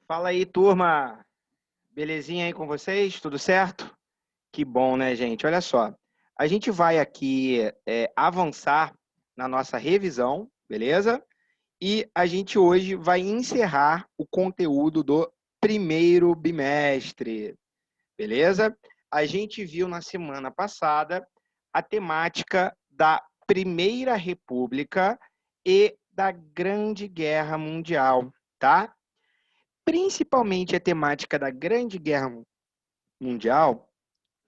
Fala aí, turma. Belezinha aí com vocês? Tudo certo? Que bom, né, gente? Olha só. A gente vai aqui avançar na nossa revisão, beleza? E a gente hoje vai encerrar o conteúdo do primeiro bimestre, beleza? A gente viu na semana passada a temática da Primeira República e da Grande Guerra Mundial, tá? Principalmente a temática da Grande Guerra Mundial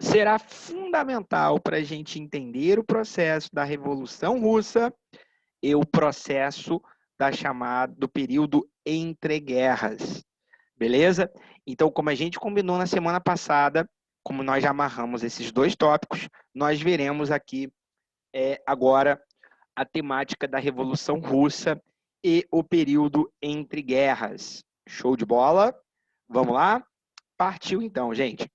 será fundamental para a gente entender o processo da Revolução Russa e o processo do período entre guerras, beleza? Então, como a gente combinou na semana passada, como nós já amarramos esses dois tópicos, nós veremos aqui agora a temática da Revolução Russa e o período entre guerras. Show de bola? Vamos lá? Partiu então, gente.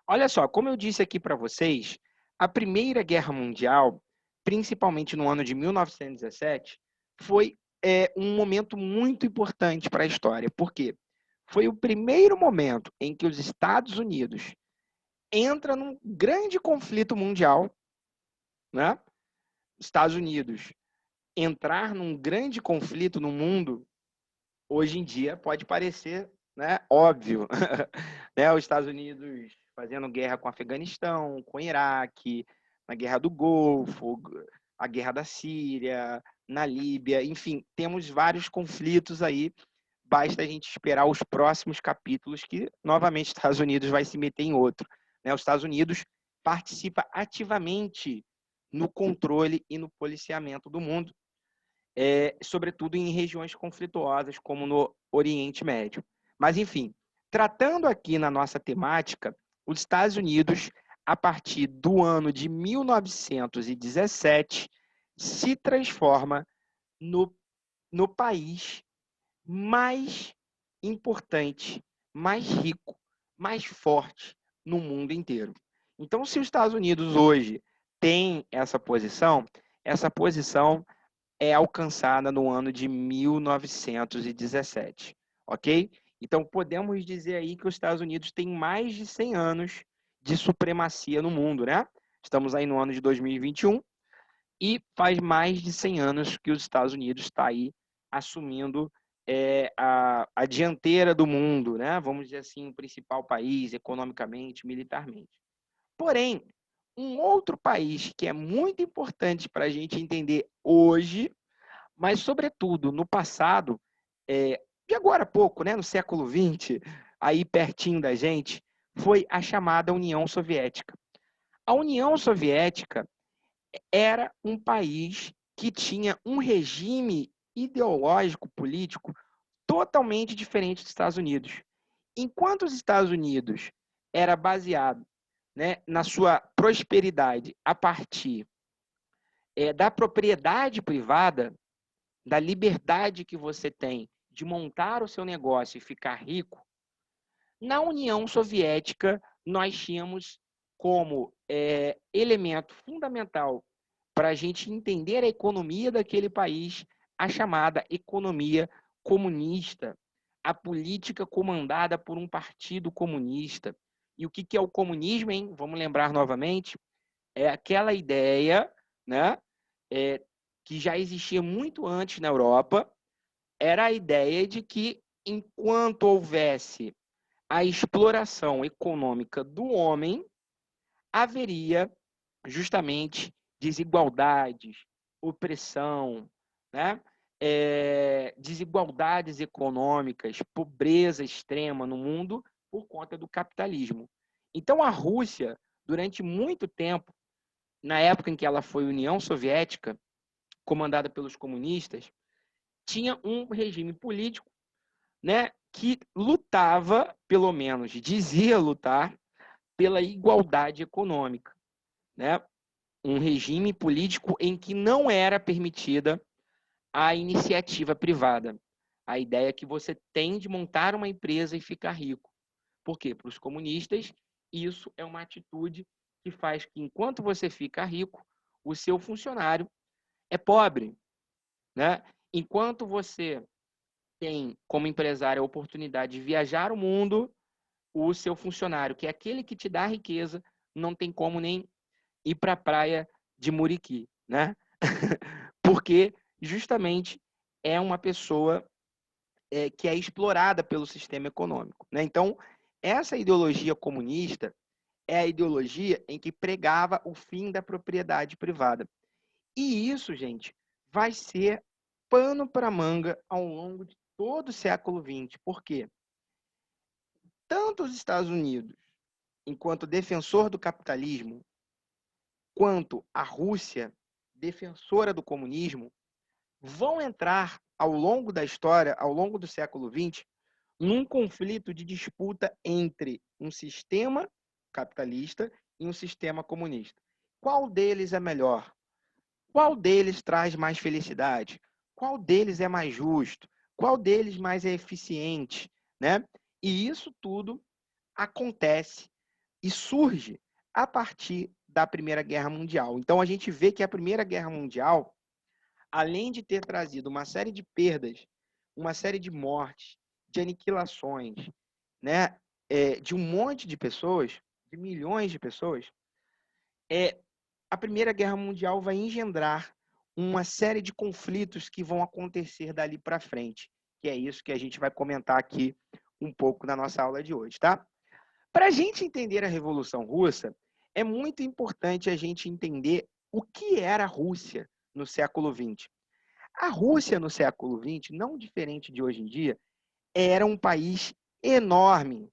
Olha só, como eu disse aqui para vocês, a Primeira Guerra Mundial, principalmente no ano de 1917, foi um momento muito importante para a história. Por quê? Foi o primeiro momento em que os Estados Unidos entram num grande conflito mundial, né? Estados Unidos entrar num grande conflito no mundo, hoje em dia pode parecer, né, óbvio, né, os Estados Unidos fazendo guerra com o Afeganistão, com o Iraque, na Guerra do Golfo, a Guerra da Síria, na Líbia, enfim, temos vários conflitos aí, basta a gente esperar os próximos capítulos que, novamente, os Estados Unidos vai se meter em outro. Né? Os Estados Unidos participa ativamente no controle e no policiamento do mundo, sobretudo em regiões conflituosas, como no Oriente Médio. Mas, enfim, tratando aqui na nossa temática, os Estados Unidos, a partir do ano de 1917, se transforma no país mais importante, mais rico, mais forte no mundo inteiro. Então, se os Estados Unidos hoje tem essa posição é alcançada no ano de 1917, ok? Então, podemos dizer aí que os Estados Unidos têm mais de 100 anos de supremacia no mundo, né? Estamos aí no ano de 2021 e faz mais de 100 anos que os Estados Unidos está aí assumindo a dianteira do mundo, né? Vamos dizer assim, o principal país economicamente, militarmente. Porém, um outro país que é muito importante para a gente entender hoje, mas, sobretudo, no passado, de agora a pouco, né, no século XX, aí pertinho da gente, foi a chamada União Soviética. A União Soviética era um país que tinha um regime ideológico, político, totalmente diferente dos Estados Unidos. Enquanto os Estados Unidos era baseado, né, na sua prosperidade a partir da propriedade privada, da liberdade que você tem de montar o seu negócio e ficar rico, na União Soviética nós tínhamos como elemento fundamental para a gente entender a economia daquele país a chamada economia comunista, a política comandada por um partido comunista. E o que é o comunismo, hein? Vamos lembrar novamente, é aquela ideia, né, que já existia muito antes na Europa, era a ideia de que enquanto houvesse a exploração econômica do homem, haveria justamente desigualdades, opressão, né? Desigualdades econômicas, pobreza extrema no mundo por conta do capitalismo. Então, a Rússia, durante muito tempo, na época em que ela foi União Soviética, comandada pelos comunistas, tinha um regime político, né, que lutava, pelo menos dizia lutar, pela igualdade econômica, né? Um regime político em que não era permitida a iniciativa privada. A ideia é que você tem de montar uma empresa e ficar rico. Por quê? Para os comunistas, isso é uma atitude que faz que, enquanto você fica rico, o seu funcionário é pobre, né? Enquanto você tem como empresário a oportunidade de viajar o mundo, o seu funcionário, que é aquele que te dá riqueza, não tem como nem ir para a praia de Muriqui, né? Porque justamente é uma pessoa que é explorada pelo sistema econômico, né? Então, essa ideologia comunista é a ideologia em que pregava o fim da propriedade privada. E isso, gente, vai ser pano para manga ao longo de todo o século XX. Por quê? Tanto os Estados Unidos, enquanto defensor do capitalismo, quanto a Rússia, defensora do comunismo, vão entrar ao longo da história, ao longo do século XX, num conflito de disputa entre um sistema capitalista e um sistema comunista. Qual deles é melhor? Qual deles traz mais felicidade? Qual deles é mais justo? Qual deles mais é eficiente? Né? E isso tudo acontece e surge a partir da Primeira Guerra Mundial. Então, a gente vê que a Primeira Guerra Mundial, além de ter trazido uma série de perdas, uma série de mortes, de aniquilações, né, de um monte de pessoas, de milhões de pessoas, a Primeira Guerra Mundial vai engendrar uma série de conflitos que vão acontecer dali para frente, que é isso que a gente vai comentar aqui um pouco na nossa aula de hoje, tá? Para a gente entender a Revolução Russa, é muito importante a gente entender o que era a Rússia no século XX. A Rússia no século XX, não diferente de hoje em dia, era um país enorme.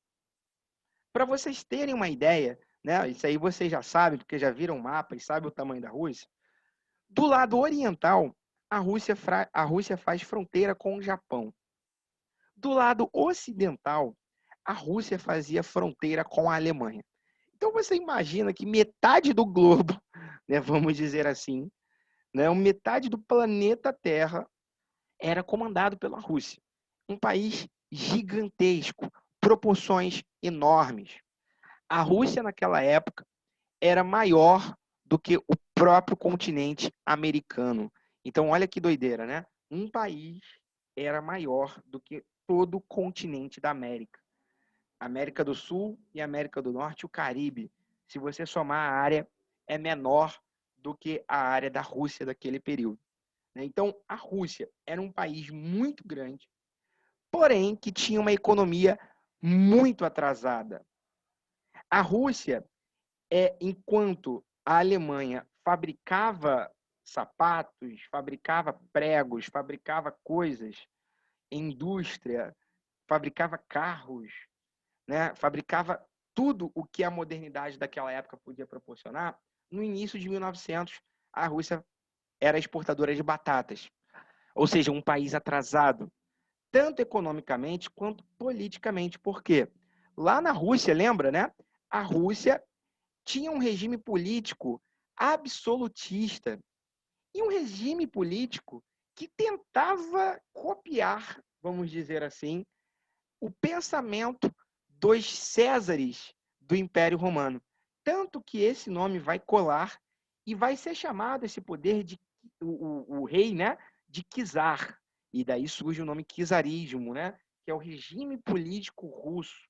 Para vocês terem uma ideia, né, isso aí vocês já sabem, porque já viram o mapa e sabem o tamanho da Rússia. Do lado oriental, a Rússia faz fronteira com o Japão. Do lado ocidental, a Rússia fazia fronteira com a Alemanha. Então você imagina que metade do globo, né, vamos dizer assim, né, metade do planeta Terra era comandado pela Rússia. Um país gigantesco, proporções enormes. A Rússia, naquela época, era maior do que o próprio continente americano. Então, olha que doideira, né? Um país era maior do que todo o continente da América. América do Sul e América do Norte, o Caribe. Se você somar a área, é menor do que a área da Rússia daquele período. Então, a Rússia era um país muito grande, porém que tinha uma economia muito atrasada. A Rússia, enquanto a Alemanha fabricava sapatos, fabricava pregos, fabricava coisas, indústria, fabricava carros, né? Fabricava tudo o que a modernidade daquela época podia proporcionar. No início de 1900, a Rússia era exportadora de batatas, ou seja, um país atrasado, tanto economicamente quanto politicamente. Por quê? Lá na Rússia, lembra, né? A Rússia tinha um regime político absolutista e um regime político que tentava copiar, vamos dizer assim, o pensamento dos Césares do Império Romano. Tanto que esse nome vai colar e vai ser chamado esse poder de o rei, né, de czar. E daí surge o nome czarismo, né, que é o regime político russo,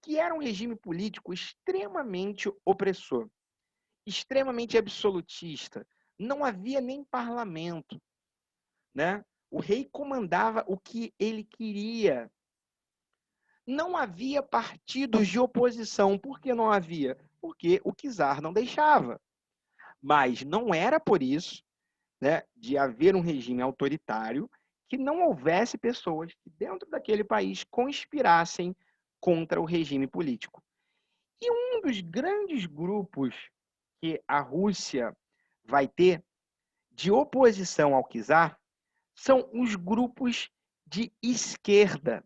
que era um regime político extremamente opressor, extremamente absolutista. Não havia nem parlamento, né? O rei comandava o que ele queria. Não havia partidos de oposição. Por que não havia? Porque o czar não deixava. Mas não era por isso, né, de haver um regime autoritário que não houvesse pessoas que dentro daquele país conspirassem contra o regime político. E um dos grandes grupos que a Rússia vai ter de oposição ao czar são os grupos de esquerda.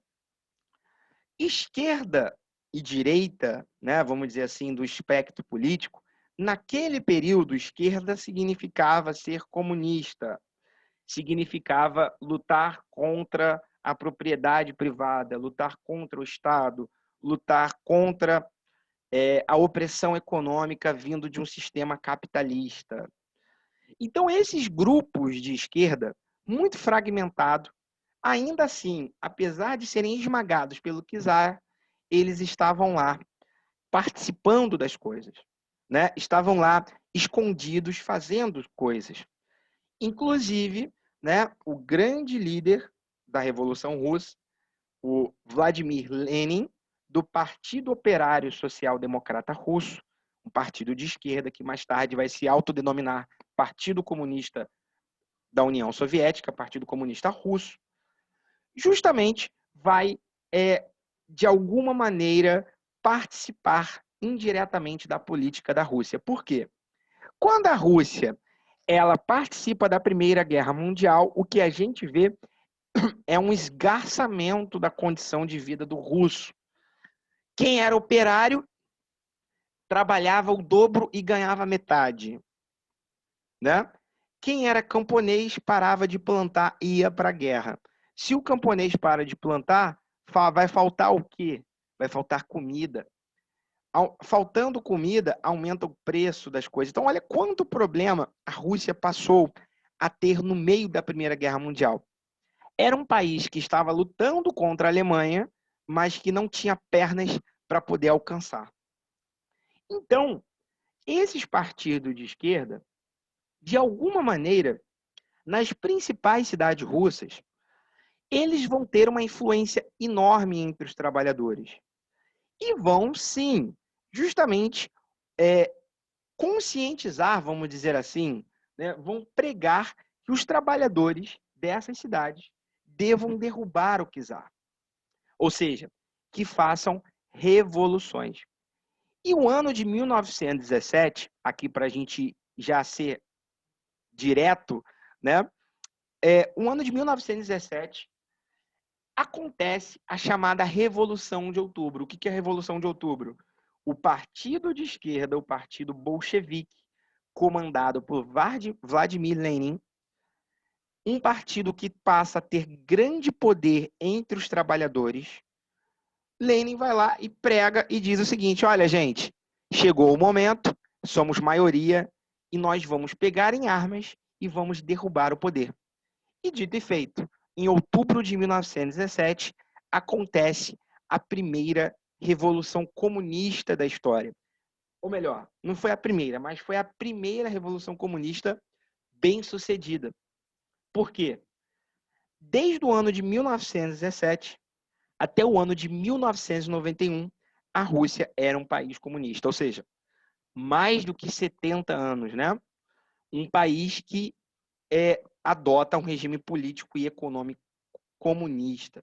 Esquerda e direita, né, vamos dizer assim, do espectro político, naquele período, esquerda significava ser comunista, significava lutar contra a propriedade privada, lutar contra o Estado, lutar contra a opressão econômica vindo de um sistema capitalista. Então, esses grupos de esquerda, muito fragmentados, ainda assim, apesar de serem esmagados pelo czar, eles estavam lá participando das coisas, né? Estavam lá escondidos fazendo coisas. Inclusive, né, o grande líder da Revolução Russa, o Vladimir Lenin, do Partido Operário Social Democrata Russo, um partido de esquerda que mais tarde vai se autodenominar Partido Comunista da União Soviética, Partido Comunista Russo, justamente vai, de alguma maneira, participar indiretamente da política da Rússia. Por quê? Quando a Rússia ela participa da Primeira Guerra Mundial, o que a gente vê é um esgarçamento da condição de vida do russo. Quem era operário trabalhava o dobro e ganhava metade, né? Quem era camponês parava de plantar e ia para a guerra. Se o camponês para de plantar, vai faltar o quê? Vai faltar comida. Faltando comida, aumenta o preço das coisas. Então, olha quanto problema a Rússia passou a ter no meio da Primeira Guerra Mundial. Era um país que estava lutando contra a Alemanha, mas que não tinha pernas para poder alcançar. Então, esses partidos de esquerda, de alguma maneira, nas principais cidades russas, eles vão ter uma influência enorme entre os trabalhadores. E vão, sim, justamente conscientizar, vamos dizer assim, né, vão pregar que os trabalhadores dessas cidades devam derrubar o czar. Ou seja, que façam revoluções. E o ano de 1917, aqui para a gente já ser direto, né? O ano de 1917 acontece a chamada Revolução de Outubro. O que é a Revolução de Outubro? O partido de esquerda, o partido bolchevique, comandado por Vladimir Lenin, um partido que passa a ter grande poder entre os trabalhadores. Lenin vai lá e prega e diz o seguinte: olha, gente, chegou o momento, somos maioria e nós vamos pegar em armas e vamos derrubar o poder. E dito e feito, em outubro de 1917, acontece a primeira revolução comunista da história. Ou melhor, não foi a primeira, mas foi a primeira revolução comunista bem-sucedida. Por quê? Desde o ano de 1917 até o ano de 1991, a Rússia era um país comunista, ou seja, mais do que 70 anos, né? Um país que adota um regime político e econômico comunista.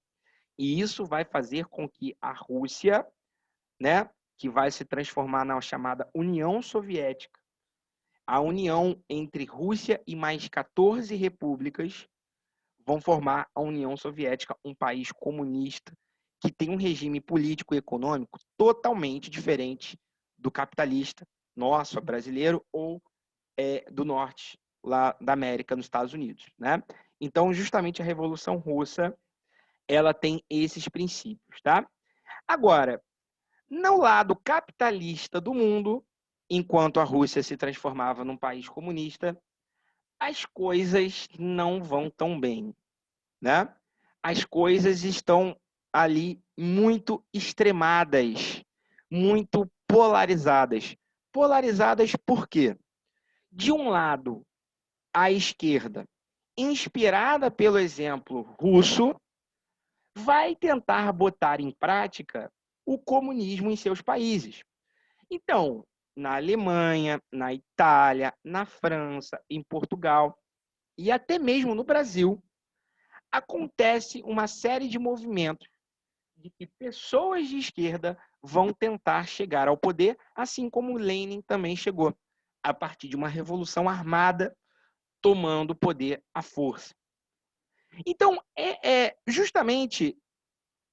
E isso vai fazer com que a Rússia, né, que vai se transformar na chamada União Soviética, a união entre Rússia e mais 14 repúblicas, vão formar a União Soviética, um país comunista que tem um regime político e econômico totalmente diferente do capitalista nosso, brasileiro, ou do norte, lá da América, nos Estados Unidos, né? Então, justamente a Revolução Russa, ela tem esses princípios, tá? Agora, no lado capitalista do mundo, enquanto a Rússia se transformava num país comunista, as coisas não vão tão bem, né? As coisas estão ali muito extremadas, muito polarizadas. Polarizadas por quê? De um lado, a esquerda, inspirada pelo exemplo russo, vai tentar botar em prática o comunismo em seus países. Então, na Alemanha, na Itália, na França, em Portugal e até mesmo no Brasil, acontece uma série de movimentos de que pessoas de esquerda vão tentar chegar ao poder, assim como Lenin também chegou, a partir de uma revolução armada, tomando o poder à força. Então, justamente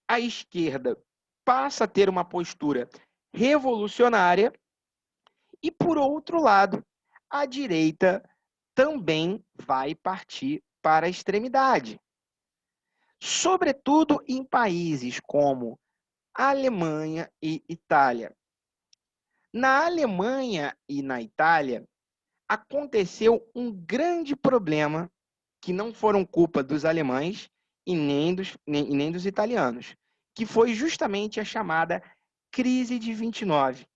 a esquerda passa a ter uma postura revolucionária e, por outro lado, a direita também vai partir para a extremidade. Sobretudo em países como Alemanha e Itália. Na Alemanha e na Itália, aconteceu um grande problema que não foram culpa dos alemães e nem dos italianos, que foi justamente a chamada crise de 29,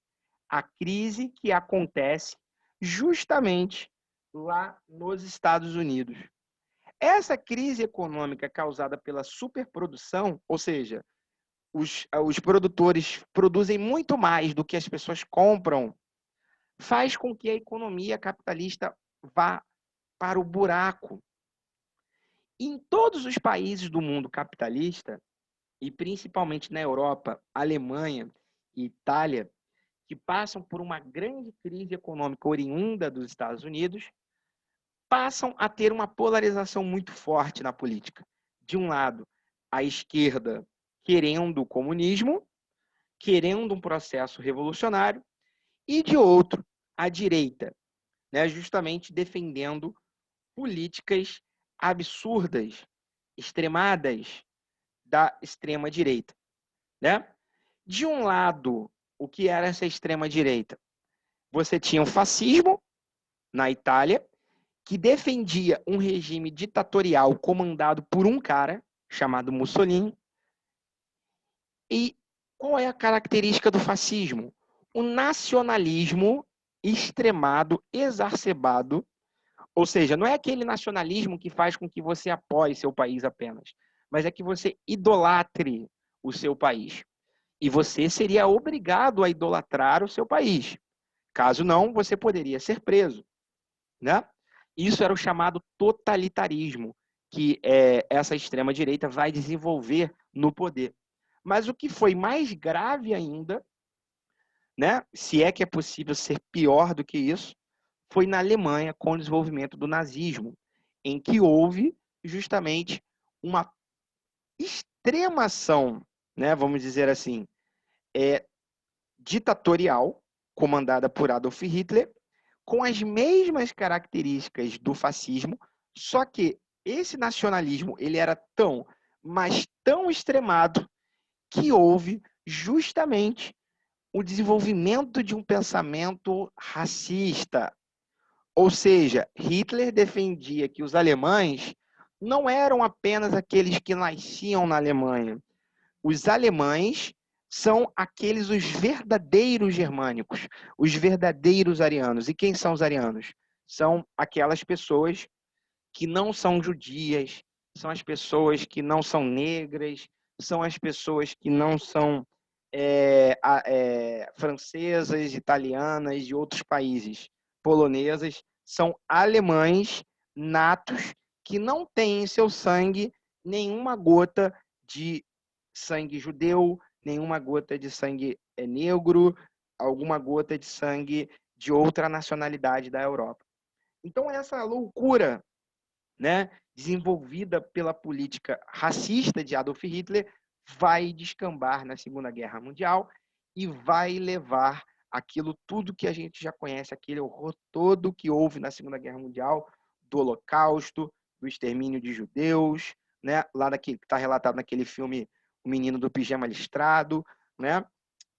a crise que acontece justamente lá nos Estados Unidos. Essa crise econômica causada pela superprodução, ou seja, os produtores produzem muito mais do que as pessoas compram, faz com que a economia capitalista vá para o buraco. Em todos os países do mundo capitalista, e principalmente na Europa, Alemanha e Itália, que passam por uma grande crise econômica oriunda dos Estados Unidos, passam a ter uma polarização muito forte na política. De um lado, a esquerda querendo o comunismo, querendo um processo revolucionário, e de outro, a direita, né, justamente defendendo políticas absurdas, extremadas da extrema-direita. Né? De um lado, o que era essa extrema-direita? Você tinha o fascismo na Itália, que defendia um regime ditatorial comandado por um cara chamado Mussolini. E qual é a característica do fascismo? O nacionalismo extremado, exacerbado, ou seja, não é aquele nacionalismo que faz com que você apoie seu país apenas, mas é que você idolatre o seu país. E você seria obrigado a idolatrar o seu país. Caso não, você poderia ser preso. Né? Isso era o chamado totalitarismo, que essa extrema-direita vai desenvolver no poder. Mas o que foi mais grave ainda, né, se é que é possível ser pior do que isso, foi na Alemanha com o desenvolvimento do nazismo, em que houve justamente uma extremação, né, vamos dizer assim, ditatorial, comandada por Adolf Hitler, com as mesmas características do fascismo, só que esse nacionalismo ele era tão, mas tão extremado, que houve justamente o desenvolvimento de um pensamento racista. Ou seja, Hitler defendia que os alemães não eram apenas aqueles que nasciam na Alemanha. Os alemães são aqueles os verdadeiros germânicos, os verdadeiros arianos. E quem são os arianos? São aquelas pessoas que não são judias, são as pessoas que não são negras, são as pessoas que não são francesas, italianas de outros países, polonesas, são alemães natos que não têm em seu sangue nenhuma gota de sangue judeu, nenhuma gota de sangue negro, alguma gota de sangue de outra nacionalidade da Europa. Então, essa loucura, né, desenvolvida pela política racista de Adolf Hitler vai descambar na Segunda Guerra Mundial e vai levar aquilo tudo que a gente já conhece, aquele horror todo que houve na Segunda Guerra Mundial, do Holocausto, do extermínio de judeus, né, lá daquele, que está relatado naquele filme O Menino do Pijama Listrado, né,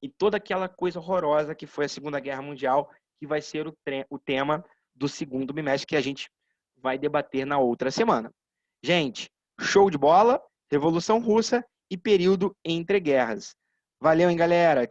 e toda aquela coisa horrorosa que foi a Segunda Guerra Mundial, que vai ser o tema do segundo bimestre que a gente vai debater na outra semana. Gente, show de bola, Revolução Russa e período entre guerras. Valeu, hein, galera?